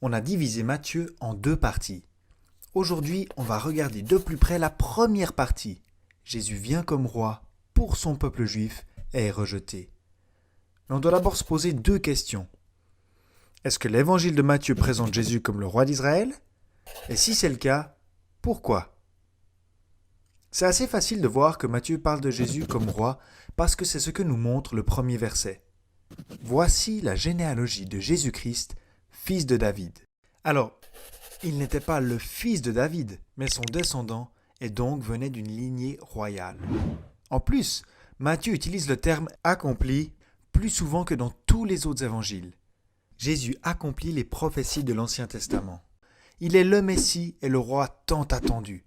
On a divisé Matthieu en deux parties. Aujourd'hui, on va regarder de plus près la première partie. Jésus vient comme roi pour son peuple juif et est rejeté. Mais on doit d'abord se poser deux questions. Est-ce que l'évangile de Matthieu présente Jésus comme le roi d'Israël? Et si c'est le cas, pourquoi? C'est assez facile de voir que Matthieu parle de Jésus comme roi parce que c'est ce que nous montre le premier verset. Voici la généalogie de Jésus-Christ, fils de David. Alors, il n'était pas le fils de David, mais son descendant, et donc venait d'une lignée royale. En plus, Matthieu utilise le terme « accompli » plus souvent que dans tous les autres évangiles. Jésus accomplit les prophéties de l'Ancien Testament. Il est le Messie et le roi tant attendu.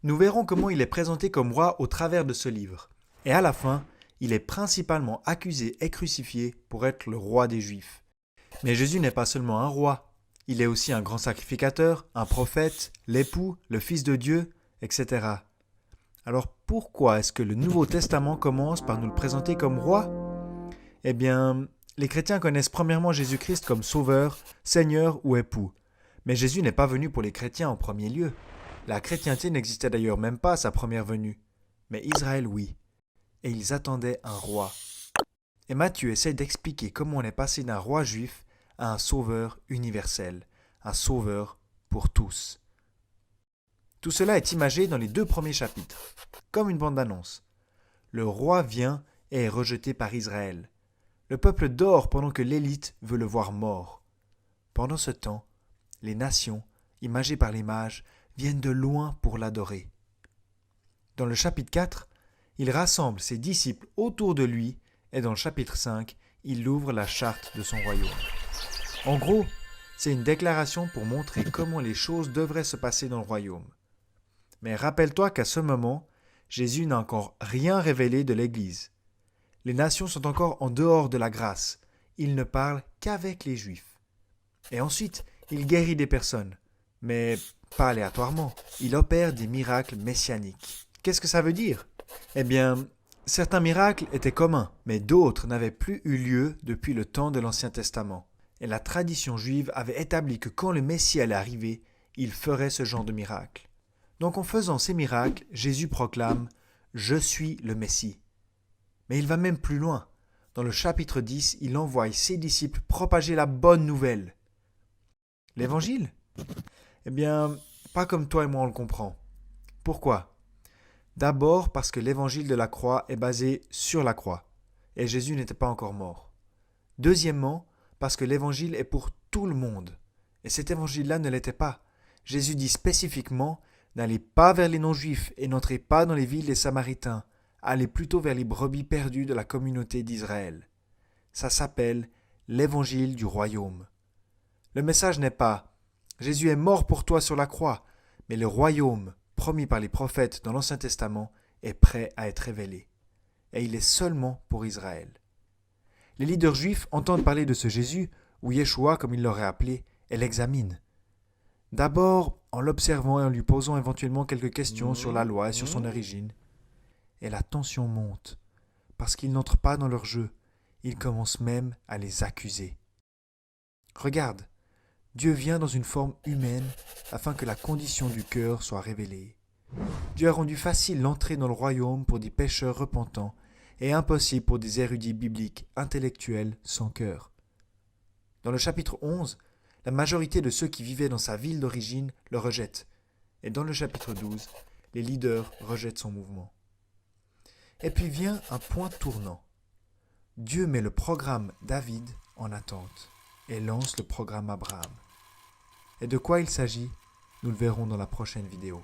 Nous verrons comment il est présenté comme roi au travers de ce livre. Et à la fin, il est principalement accusé et crucifié pour être le roi des Juifs. Mais Jésus n'est pas seulement un roi, il est aussi un grand sacrificateur, un prophète, l'époux, le Fils de Dieu, etc. Alors pourquoi est-ce que le Nouveau Testament commence par nous le présenter comme roi? Eh bien, les chrétiens connaissent premièrement Jésus-Christ comme sauveur, seigneur ou époux. Mais Jésus n'est pas venu pour les chrétiens en premier lieu. La chrétienté n'existait d'ailleurs même pas à sa première venue. Mais Israël, oui. Et ils attendaient un roi. Et Matthieu essaie d'expliquer comment on est passé d'un roi juif à un sauveur universel, un sauveur pour tous. Tout cela est imagé dans les deux premiers chapitres, comme une bande-annonce. Le roi vient et est rejeté par Israël. Le peuple dort pendant que l'élite veut le voir mort. Pendant ce temps, les nations, imagées par les mages, viennent de loin pour l'adorer. Dans le chapitre 4, il rassemble ses disciples autour de lui et dans le chapitre 5, il ouvre la charte de son royaume. En gros, c'est une déclaration pour montrer comment les choses devraient se passer dans le royaume. Mais rappelle-toi qu'à ce moment, Jésus n'a encore rien révélé de l'Église. Les nations sont encore en dehors de la grâce. Il ne parle qu'avec les Juifs. Et ensuite, il guérit des personnes. Mais pas aléatoirement. Il opère des miracles messianiques. Qu'est-ce que ça veut dire? Eh bien, certains miracles étaient communs, mais d'autres n'avaient plus eu lieu depuis le temps de l'Ancien Testament. Et la tradition juive avait établi que quand le Messie allait arriver, il ferait ce genre de miracle. Donc en faisant ces miracles, Jésus proclame « Je suis le Messie ». Mais il va même plus loin. Dans le chapitre 10, il envoie ses disciples propager la bonne nouvelle. L'Évangile? Eh bien, pas comme toi et moi on le comprend. Pourquoi? D'abord parce que l'Évangile de la croix est basé sur la croix, et Jésus n'était pas encore mort. Deuxièmement, parce que l'Évangile est pour tout le monde, et cet Évangile-là ne l'était pas. Jésus dit spécifiquement « N'allez pas vers les non-juifs et n'entrez pas dans les villes des Samaritains, allez plutôt vers les brebis perdues de la communauté d'Israël. » Ça s'appelle l'Évangile du royaume. Le message n'est pas « Jésus est mort pour toi sur la croix », mais le royaume, promis par les prophètes dans l'Ancien Testament, est prêt à être révélé. Et il est seulement pour Israël. Les leaders juifs entendent parler de ce Jésus, ou Yeshua comme ils l'auraient appelé, et l'examinent. D'abord en l'observant et en lui posant éventuellement quelques questions sur la loi et sur son origine. Et la tension monte, parce qu'ils n'entrent pas dans leur jeu, ils commencent même à les accuser. Regarde, Dieu vient dans une forme humaine afin que la condition du cœur soit révélée. Dieu a rendu facile l'entrée dans le royaume pour des pécheurs repentants et impossible pour des érudits bibliques intellectuels sans cœur. Dans le chapitre 11, la majorité de ceux qui vivaient dans sa ville d'origine le rejettent. Et dans le chapitre 12, les leaders rejettent son mouvement. Et puis vient un point tournant. Dieu met le programme David en attente et lance le programme Abraham. Et de quoi il s'agit, nous le verrons dans la prochaine vidéo.